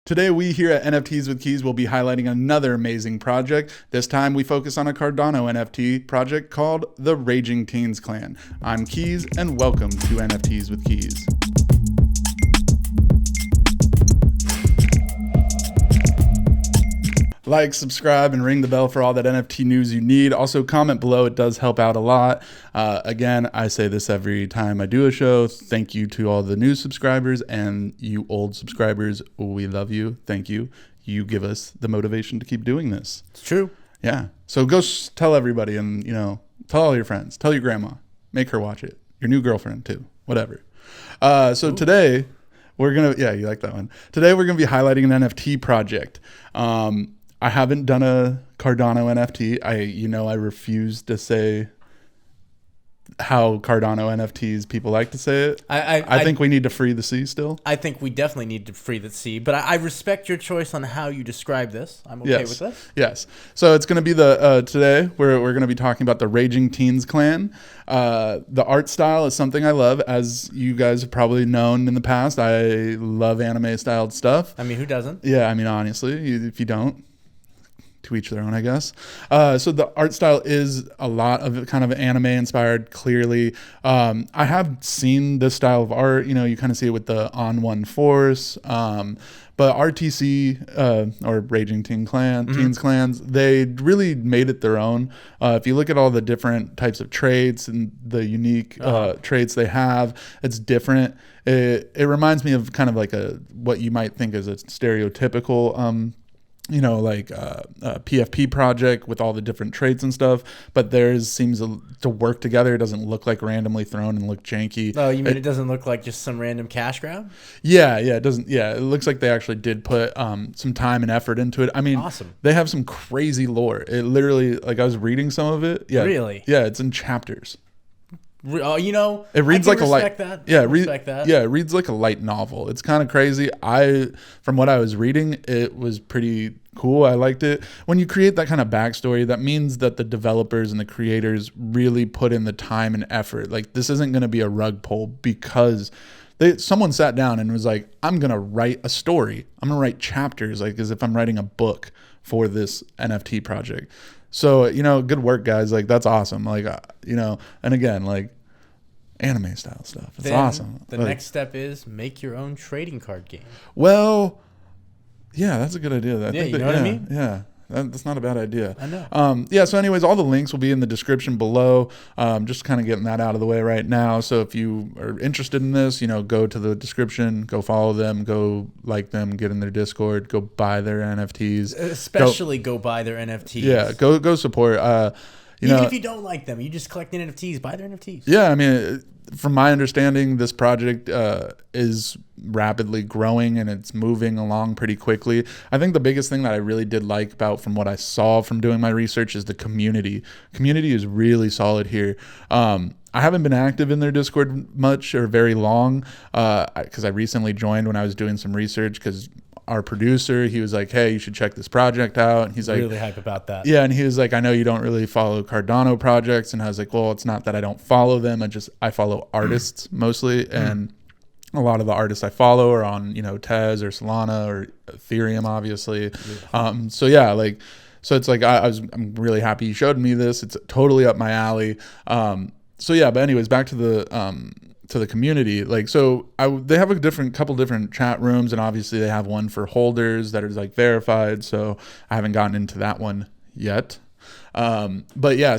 Today, we here at NFTs with Keys will be highlighting another amazing project. This time, we focus on a Cardano NFT project called the Raging Teens Clan. I'm Keys, and welcome to NFTs with Keys. Like, subscribe, and ring the bell for all that NFT news you need. Also, comment below. It does help out a lot. Again, I say this every time I do a show. Thank you to all the new subscribers and you old subscribers. We love you. Thank you. You give us the motivation to keep doing this. It's true. Yeah. So go tell everybody and, tell all your friends. Tell your grandma. Make her watch it. Your new girlfriend, too. Whatever. Today, we're going to... Yeah, you like that one. Today, we're going to be highlighting an NFT project. I haven't done a Cardano NFT. I refuse to say how Cardano NFTs people like to say it. I think we need to free the sea still. I think we definitely need to free the sea, but I respect your choice on how you describe this. I'm okay with this. Yes. So it's going to be today we're going to be talking about the Raging Teens Clan. The art style is something I love, as you guys have probably known in the past. I love anime styled stuff. I mean, who doesn't? Yeah. I mean, honestly, if you don't, to each their own, I guess. So the art style is a lot of kind of anime inspired, clearly. I have seen this style of art, you kind of see it with the On One Force, but RTC, or Raging Teens Clans, they really made it their own. If you look at all the different types of traits and the unique traits they have, it's different. It reminds me of kind of like what you might think is a stereotypical a PFP project with all the different traits and stuff, but theirs seems to work together. It doesn't look like randomly thrown and look janky. Oh, you mean it doesn't look like just some random cash grab? Yeah, it doesn't. Yeah, it looks like they actually did put some time and effort into it. I mean, awesome. They have some crazy lore. It literally, I was reading some of it. Yeah, really? Yeah, it's in chapters. It reads like a light. That. Yeah, it reads like a light novel. It's kind of crazy. From what I was reading, it was pretty cool. I liked it. When you create that kind of backstory, that means that the developers and the creators really put in the time and effort. Like, this isn't going to be a rug pull because someone sat down and was like, I'm going to write a story. I'm going to write chapters, like as if I'm writing a book for this NFT project. So, good work, guys. Like, that's awesome. Like, and again, like, anime style stuff. It's awesome. The next step is make your own trading card game. Well, yeah, that's a good idea. What I mean? Yeah. That's not a bad idea. I know. So anyways, all the links will be in the description below. Just kind of getting that out of the way right now. So if you are interested in this, go to the description, go follow them, go like them, get in their Discord, go buy their NFTs. Especially go buy their NFTs. Yeah, go support. Even if you don't like them, you just collect the NFTs, buy their NFTs. Yeah, I mean, from my understanding, this project is rapidly growing and it's moving along pretty quickly. I think the biggest thing that I really did like from what I saw from doing my research is the community. Community is really solid here. I haven't been active in their Discord much or very long because I recently joined when I was doing some research because our producer, he was like, hey, you should check this project out. And he's like, really hype about that. Yeah. And he was like, I know you don't really follow Cardano projects. And I was like, well, it's not that I don't follow them. I follow artists mostly. And a lot of the artists I follow are on, Tez or Solana or Ethereum, obviously. So it's like, I'm really happy you showed me this. It's totally up my alley. But anyways, back to the community. They have a couple different chat rooms, and obviously they have one for holders that is like verified. So I haven't gotten into that one yet. So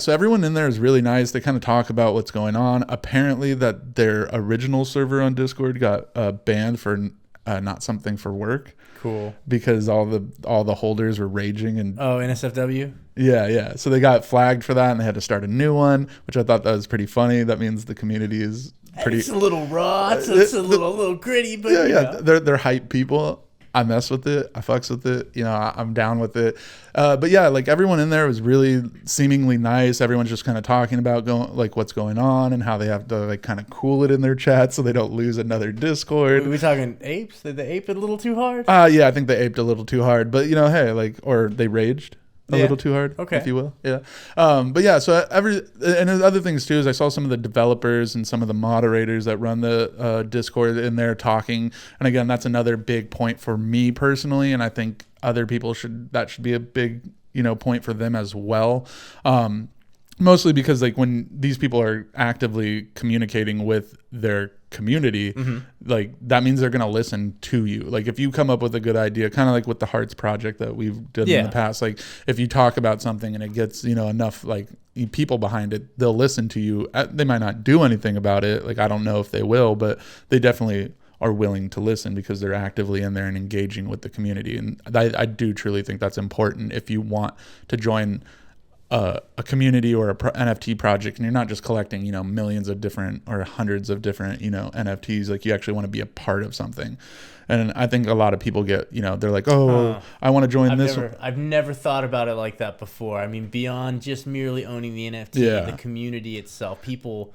everyone in there is really nice. They kind of talk about what's going on. Apparently that their original server on Discord got banned for not something for work. Cool. Because all the holders were raging and NSFW. Yeah. So they got flagged for that, and they had to start a new one, which I thought that was pretty funny. That means the community is pretty. It's a little raw. It's a little gritty, but they're hype people. I mess with it. I fucks with it. I'm down with it. Everyone in there was really seemingly nice. Everyone's just kind of talking about what's going on and how they have to kind of cool it in their chat so they don't lose another Discord. Are we talking apes? Did they ape it a little too hard? Yeah, I think they aped a little too hard. But hey, or they raged. a little too hard, okay, if you will. Yeah. But yeah, so and other things too is I saw some of the developers and some of the moderators that run the Discord in there talking. And again, that's another big point for me personally, and I think other people should be a big, point for them as well. Mostly because like when these people are actively communicating with their community, like that means they're going to listen to you. Like if you come up with a good idea, kind of like with the Hearts project that we've done in the past, like if you talk about something and it gets, enough like people behind it, they'll listen to you. They might not do anything about it. Like, I don't know if they will, but they definitely are willing to listen because they're actively in there and engaging with the community. And I do truly think that's important if you want to join a community or a NFT project, and you're not just collecting, millions of different or hundreds of different, NFTs. Like, you actually want to be a part of something. And I think a lot of people get, they're like, I want to join this. I've never thought about it like that before. I mean, beyond just merely owning the NFT, the community itself, people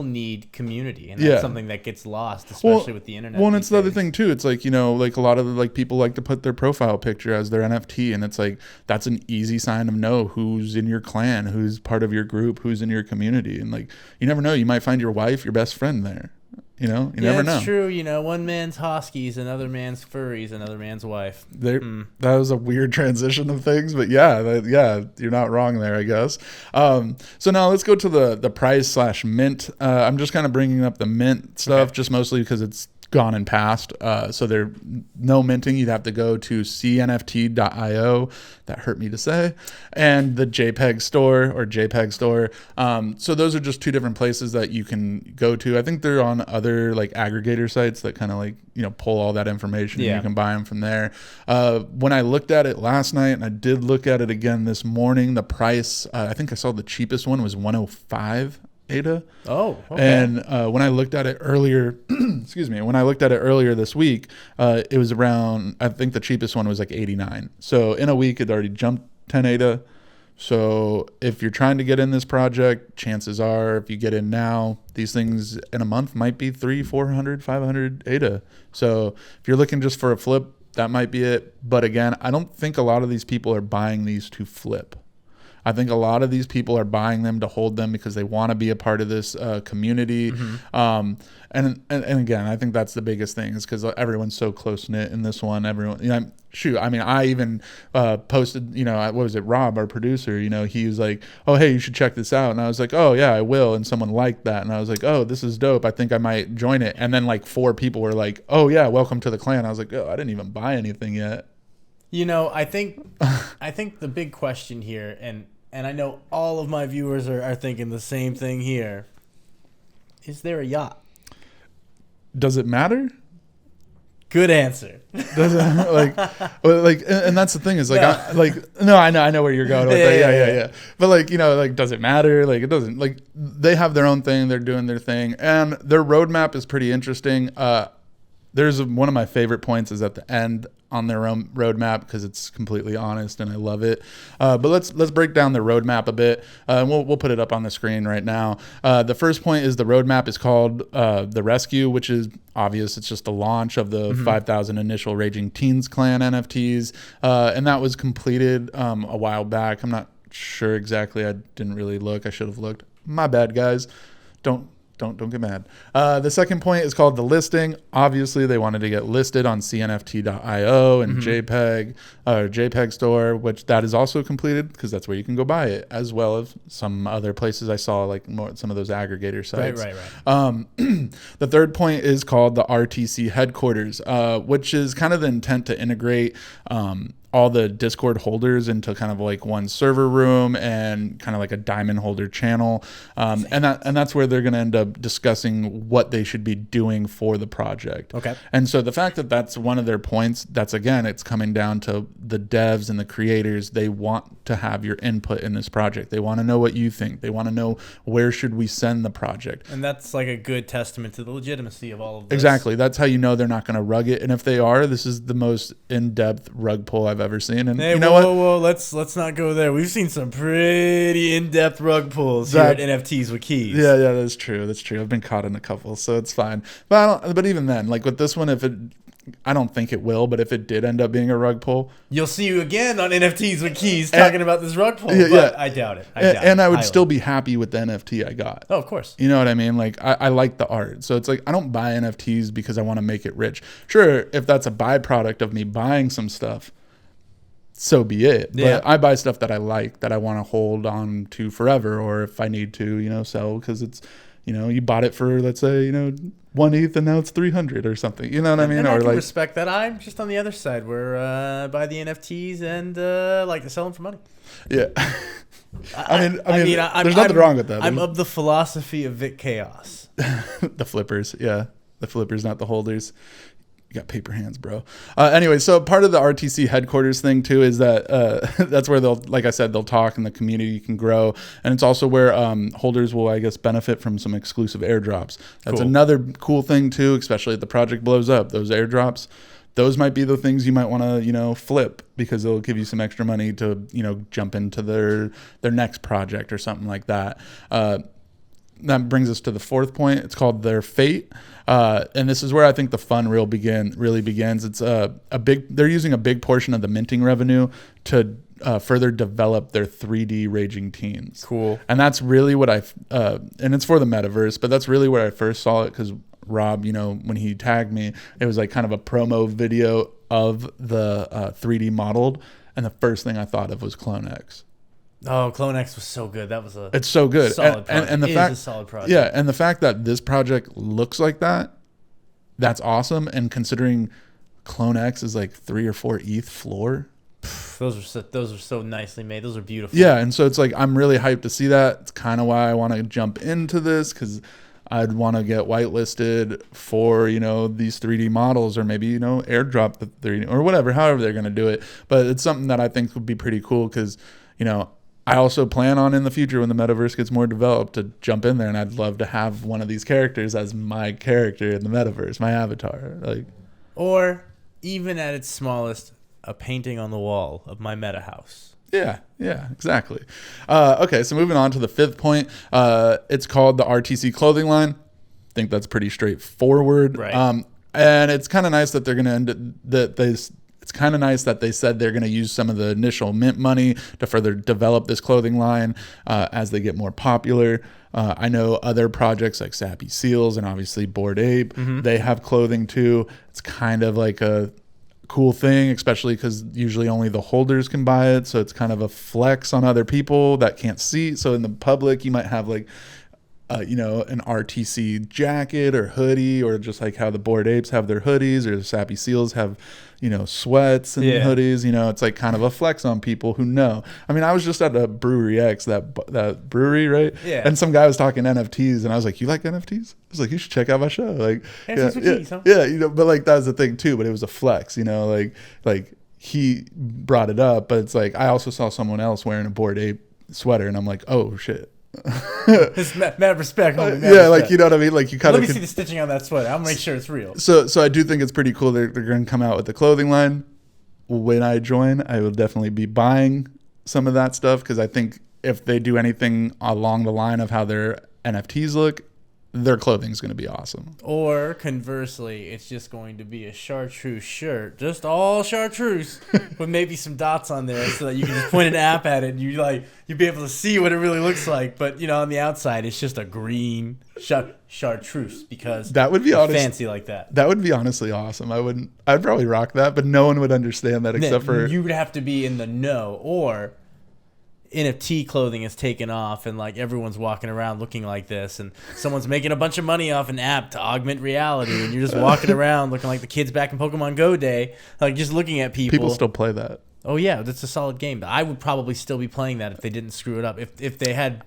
need community, and that's something that gets lost, especially with the internet. Well, and it's the other thing too. It's like, like a lot of the people like to put their profile picture as their NFT, and it's like that's an easy sign to know who's in your clan, who's part of your group, who's in your community. And like, you never know, you might find your wife, your best friend there. You never know. It's true. One man's Hoskies, another man's furries, another man's wife. That was a weird transition of things, but yeah, you're not wrong there, I guess. So now let's go to the price / mint. I'm just kind of bringing up the mint stuff, just mostly because it's gone and passed. So there no minting. You'd have to go to cnft.io. That hurt me to say. And the JPEG store. So those are just two different places that you can go to. I think they're on other like aggregator sites that kind of like, pull all that information. And you can buy them from there. When I looked at it last night, and I did look at it again this morning, the price, I think I saw the cheapest one was 105 ADA. Oh, okay. And when I looked at it earlier, this week, it was around, I think the cheapest one was like 89. So in a week, it already jumped 10 ADA. So if you're trying to get in this project, chances are if you get in now, these things in a month might be 300, 400, 500 ADA. So if you're looking just for a flip, that might be it. But again, I don't think a lot of these people are buying these to flip. I think a lot of these people are buying them to hold them because they want to be a part of this community. And again, I think that's the biggest thing, is because everyone's so close knit in this one. Everyone, I even posted, what was it? Rob, our producer, he was like, "Oh, hey, you should check this out." And I was like, "Oh yeah, I will." And someone liked that, and I was like, "Oh, this is dope. I think I might join it." And then like 4 people were like, "Oh yeah, welcome to the clan." I was like, "Oh, I didn't even buy anything yet." I think the big question here, and I know all of my viewers are thinking the same thing here. Is there a yacht? Does it matter? Good answer. Does it, and that's the thing is I know where you're going with that. Yeah. But does it matter? Like, it doesn't. Like, they have their own thing. They're doing their thing, and their roadmap is pretty interesting. There's one of my favorite points is at the end on their own roadmap, because it's completely honest and I love it. But let's break down the roadmap a bit. We'll put it up on the screen right now. The first point is the roadmap is called the Rescue, which is obvious. It's just the launch of the 5,000 initial Raging Teens Clan NFTs, and that was completed a while back. I'm not sure exactly. I didn't really look. I should have looked. My bad, guys. Don't get mad. The second point is called the listing. Obviously, they wanted to get listed on cnft.io and JPEG store, which that is also completed, because that's where you can go buy it, as well as some other places I saw, like some of those aggregator sites. Right. The third point is called the RTC headquarters, which is kind of the intent to integrate all the Discord holders into kind of like one server room and kind of like a diamond holder channel. And that's where they're going to end up discussing what they should be doing for the project. Okay. And so the fact that that's one of their points, it's coming down to the devs and the creators. They want to have your input in this project. They want to know what you think. They want to know where should we send the project. And that's like a good testament to the legitimacy of all of this. Exactly. That's how you know they're not going to rug it. And if they are, this is the most in-depth rug pull I've ever seen. And hey, whoa, let's not go there. We've seen some pretty in-depth rug pulls here at NFTs with Keys. Yeah, that's true. I've been caught in a couple, so it's fine. But even then, like with this one, if it I don't think it will, but if it did end up being a rug pull, you'll see you again on NFTs with Keys talking about this rug pull. But I doubt it. I would still be happy with the NFT I got. Oh, of course. You know what I mean? Like I like the art. So it's like I don't buy NFTs because I want to make it rich. Sure, if that's a byproduct of me buying some stuff, so be it. But I buy stuff that I like, that I want to hold on to forever, or if I need to, you know, sell because it's, you know, you bought it for, let's say, you know, 1 ETH and now it's 300 or something. You know what I mean? And or I can like respect that. I'm just on the other side where I buy the NFTs and like to sell them for money. Yeah. I mean, there's nothing wrong with that. I'm of the philosophy of Vic Chaos. The flippers, yeah. The flippers, not the holders. You got paper hands, bro. Anyway, so part of the RTC headquarters thing too is that that's where they'll, like I said, they'll talk and the community can grow, and it's also where holders will, I guess, benefit from some exclusive airdrops. That's another cool thing too, especially if the project blows up. Those airdrops, those might be the things you might want to, you know, flip because they'll give you some extra money to, you know, jump into their next project or something like that. That brings us to the fourth point. It's called their fate. And this is where I think the fun really begins. It's they're using a big portion of the minting revenue to further develop their 3D raging teens. Cool. And that's really what and it's for the metaverse, but that's really where I first saw it because Rob, you know, when he tagged me, it was like kind of a promo video of the 3D modeled. And the first thing I thought of was Clone X. Oh, Clone X was so good. It's so good. Solid project. And the fact, a solid project. Yeah, and the fact that this project looks like that, that's awesome. And considering Clone X is like 3 or 4 ETH floor. Those are so nicely made. Those are beautiful. Yeah, and so it's like I'm really hyped to see that. It's kind of why I want to jump into this because I'd want to get whitelisted for, you know, these 3D models or maybe, you know, airdrop the 3D or whatever, however they're going to do it. But it's something that I think would be pretty cool because, you know, I also plan on in the future when the metaverse gets more developed to jump in there, and I'd love to have one of these characters as my character in the metaverse, my avatar. Like, or even at its smallest, a painting on the wall of my meta house. Yeah, exactly. Okay, so moving on to the fifth point. It's called the RTC clothing line. I think that's pretty straightforward. Right. And it's kind of nice that they're going to It's kind of nice that they said they're going to use some of the initial mint money to further develop this clothing line as they get more popular. I know other projects like Sappy Seals and obviously Bored Ape, they have clothing too. It's kind of like a cool thing, especially because usually only the holders can buy it. So it's kind of a flex on other people that can't see. So in the public, you might have like, you know, an RTC jacket or hoodie, or just like how the Bored Apes have their hoodies, or the Sappy Seals have, you know, sweats and hoodies. You know, it's like kind of a flex on people who know. I mean, I was just at a Brewery X, that brewery, right? Yeah. And some guy was talking NFTs, and I was like, "You like NFTs?" I was like, "You should check out my show." Like, yeah, you know. But like that was the thing too. But it was a flex, you know, like he brought it up, but it's like I also saw someone else wearing a Bored Ape sweater, and I'm like, "Oh shit." It's mad respect. Like, you know what I mean? Like, you kind of let me see the stitching on that sweater. I'll make sure it's real. So I do think it's pretty cool. They're going to come out with the clothing line. When I join, I will definitely be buying some of that stuff because I think if they do anything along the line of how their NFTs look, their clothing is going to be awesome. Or conversely, it's just going to be a chartreuse shirt, just all chartreuse, with maybe some dots on there, so that you can just point an app at it and you'll be able to see what it really looks like. But you know, on the outside, it's just a green chartreuse because that would be fancy like that. That would be honestly awesome. I'd probably rock that, but no one would understand that except for you would have to be in the know, or NFT clothing is taken off and like everyone's walking around looking like this, and someone's making a bunch of money off an app to augment reality, and you're just walking around looking like the kids back in Pokemon Go day, like just looking at people. People still play that. Oh yeah, that's a solid game. I would probably still be playing that if they didn't screw it up. If they had.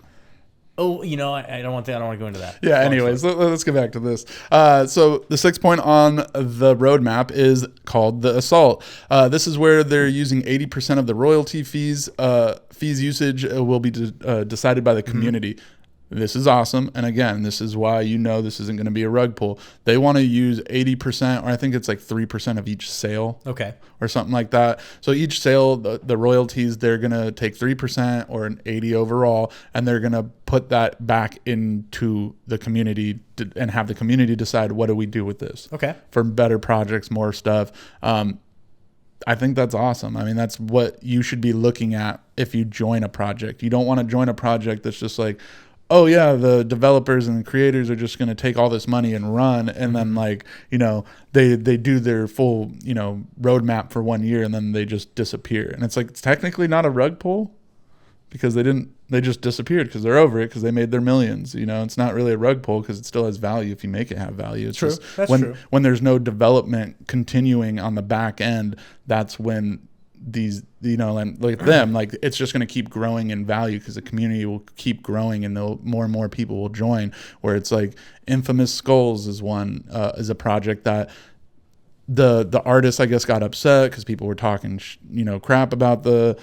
Oh, you know, I don't want to go into that. Yeah. Anyways, let's get back to this. So the 6th point on the roadmap is called the Assault. This is where they're using 80% of the royalty fees. Fees usage will be decided by the community. this is awesome. And again, this is why this isn't going to be a rug pull. They want to use 80%, or I think it's like 3% of each sale. Okay. Or something like that. So each sale, the royalties, they're going to take 3% or an 80 overall, and they're going to put that back into the community and have the community decide, what do we do with this? Okay. For better projects, more stuff. I think that's awesome. I mean, that's what you should be looking at if you join a project. You don't want to join a project that's just like, oh yeah, the developers and the creators are just going to take all this money and run, and then like, they do their full, roadmap for 1 year and then they just disappear. And it's like, it's technically not a rug pull because they just disappeared because they're over it because they made their millions. It's not really a rug pull because it still has value if you make it have value. It's true. Just that's when, true. When there's no development continuing on the back end, that's when these, and like them, like it's just going to keep growing in value because the community will keep growing and more and more people will join. Where it's like Infamous Skulls is a project that the artist, I guess, got upset because people were talking crap about the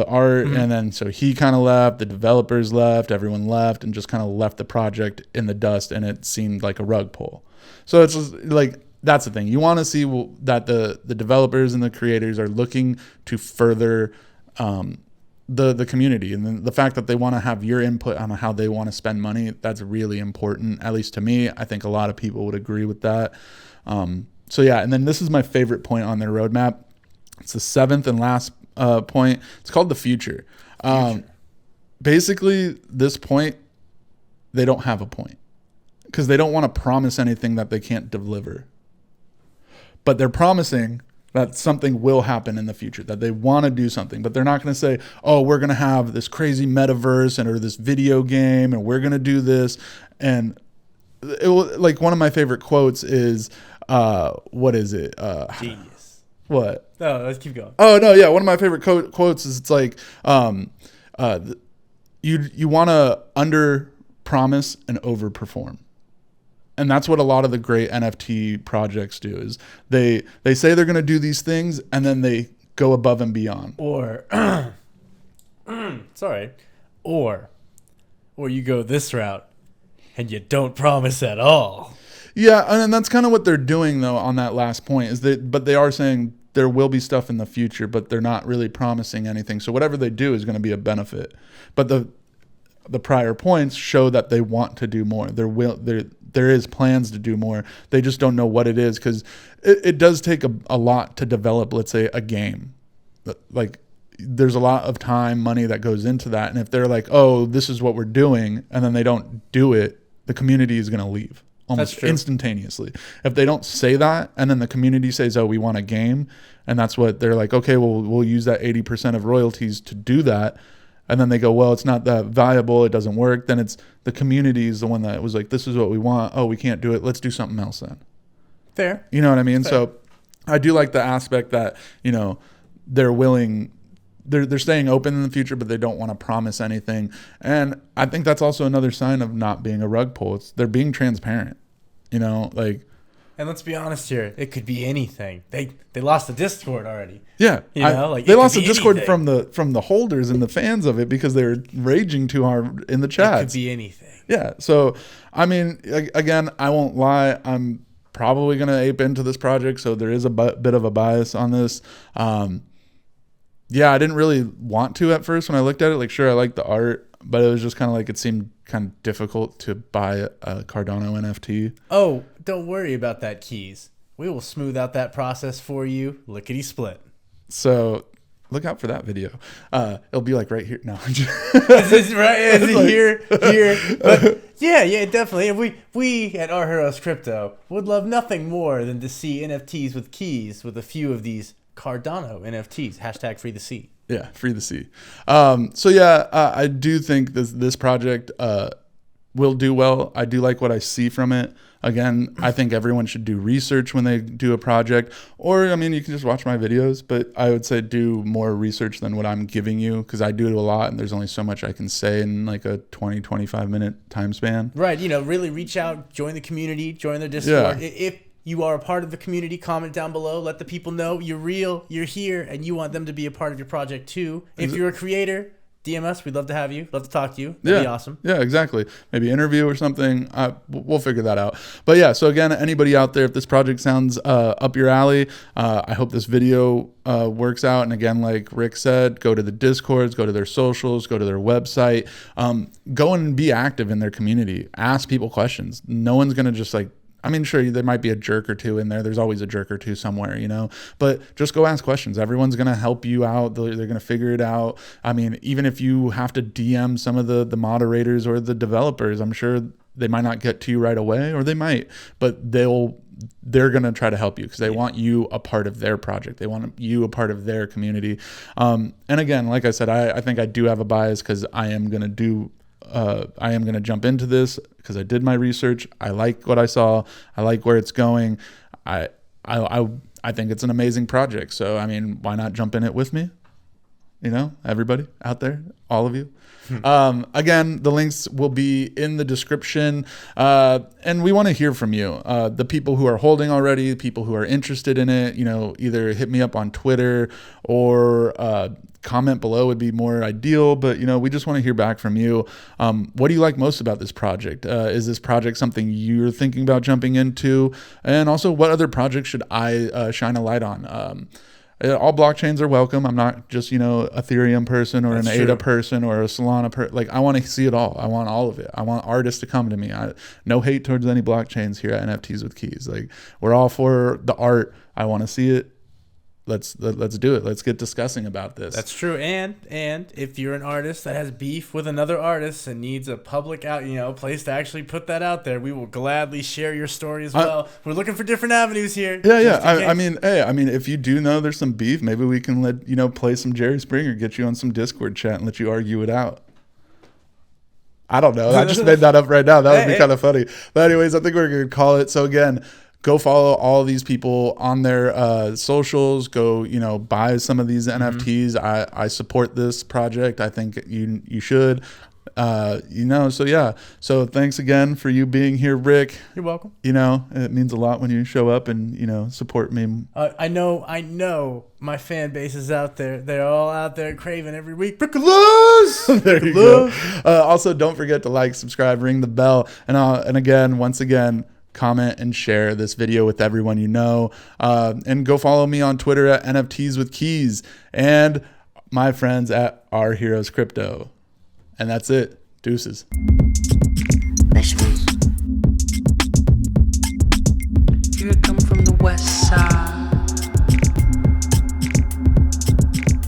art, and then so he kind of left, the developers left, everyone left, and just kind of left the project in the dust, and it seemed like a rug pull. So it's just like, that's the thing. You want to see that the developers and the creators are looking to further the community, and then the fact that they want to have your input on how they want to spend money. That's really important, at least to me. I think a lot of people would agree with that. So yeah, and then this is my favorite point on their roadmap. It's the 7th and last point. It's called the future. Basically, this point, they don't have a point because they don't want to promise anything that they can't deliver. But they're promising that something will happen in the future, that they want to do something, but they're not going to say, oh, we're going to have this crazy metaverse or this video game and we're going to do this. And like one of my favorite quotes is, what is it? Genius. What? No, let's keep going. Oh, no, yeah. One of my favorite quotes is, it's like, you want to under promise and overperform. And that's what a lot of the great NFT projects do, is they say they're going to do these things and then they go above and beyond. Or, or you go this route and you don't promise at all. Yeah, and that's kind of what they're doing though on that last point, but they are saying there will be stuff in the future, but they're not really promising anything. So whatever they do is going to be a benefit. But the prior points show that they want to do more. There is plans to do more. They just don't know what it is, because it does take a lot to develop, let's say, a game. Like, there's a lot of time, money that goes into that. And if they're like, oh, this is what we're doing, and then they don't do it, the community is going to leave almost instantaneously. If they don't say that, and then the community says, oh, we want a game, and that's what they're like, okay, well, we'll use that 80% of royalties to do that. And then they go, well, it's not that valuable, it doesn't work. Then it's the community is the one that was like, this is what we want. Oh, we can't do it. Let's do something else then. Fair. You know what I mean? Fair. So I do like the aspect that, they're willing, they're staying open in the future, but they don't want to promise anything. And I think that's also another sign of not being a rug pull. They're being transparent, And let's be honest here, it could be anything. They lost the Discord already. Yeah, they lost the Discord anything. from the holders and the fans of it because they were raging too hard in the chats. It could be anything. Yeah, so I mean, again, I won't lie. I'm probably gonna ape into this project, so there is a bit of a bias on this. Yeah, I didn't really want to at first when I looked at it. Like, sure, I like the art, but it was just kind of like it seemed kind of difficult to buy a Cardano NFT. Oh, don't worry about that, Keys. We will smooth out that process for you, lickety split. So look out for that video. It'll be like right here. No, is this right? Is it like, here? But yeah, definitely. And we at Argyros Crypto would love nothing more than to see NFTs with keys with a few of these Cardano NFTs. Hashtag free the sea. Yeah, free the sea. So yeah, I do think this project will do well. I do like what I see from it. Again, I think everyone should do research when they do a project, or I mean, you can just watch my videos, but I would say do more research than what I'm giving you, because I do it a lot and there's only so much I can say in like a 20-25 minute time span. Right. Really reach out, join the community, join their Discord. Yeah. If you are a part of the community, comment down below. Let the people know you're real, you're here, and you want them to be a part of your project too. If you're a creator, DM us. We'd love to have you. Love to talk to you. That'd be awesome. Yeah, exactly. Maybe interview or something. We'll figure that out. But yeah, so again, anybody out there, if this project sounds up your alley, I hope this video works out. And again, like Rick said, go to the Discords, go to their socials, go to their website, go and be active in their community. Ask people questions. No one's going to just like, I mean, sure, there might be a jerk or two in there. There's always a jerk or two somewhere, you know, but just go ask questions. Everyone's going to help you out. They're going to figure it out. I mean, even if you have to DM some of the moderators or the developers, I'm sure they might not get to you right away, or they might, but they're going to try to help you because they want you a part of their project. They want you a part of their community. And again, like I said, I think I do have a bias because I am going to jump into this because I did my research. I like what I saw. I like where it's going. I think it's an amazing project. So, I mean, why not jump in it with me? You know, everybody out there, all of you. Again, the links will be in the description. And we want to hear from you. The people who are holding already, the people who are interested in it, you know, either hit me up on Twitter or comment below would be more ideal, but you know, we just want to hear back from you. What do you like most about this project? Is this project something you're thinking about jumping into? And also, what other projects should I shine a light on? All blockchains are welcome. I'm not just, you know, Ethereum person or an ADA person or a Solana person. Like, I want to see it all. I want all of it. I want artists to come to me. No hate towards any blockchains here at NFTs with Keys. Like, we're all for the art. I want to see it. Let's do it. Let's get discussing about this. That's true. And if you're an artist that has beef with another artist and needs a public place to actually put that out there, we will gladly share your story as well. We're looking for different avenues here. Yeah. I mean, if you do know there's some beef, maybe we can play some Jerry Springer, get you on some Discord chat and let you argue it out. I don't know. I just made that up right now. That would be kind of funny. But anyways, I think we're going to call it. So again, go follow all these people on their socials. Go, buy some of these NFTs. I support this project. I think you should. So yeah. So thanks again for you being here, Rick. You're welcome. It means a lot when you show up and support me. I know my fan base is out there. They're all out there craving every week. Brickolas! There you go. Also, don't forget to like, subscribe, ring the bell, and again, once again, comment and share this video with everyone you know. And go follow me on Twitter at NFTs with Keys and my friends at Argyros Crypto. And that's it. Deuces. Here I come from the west side.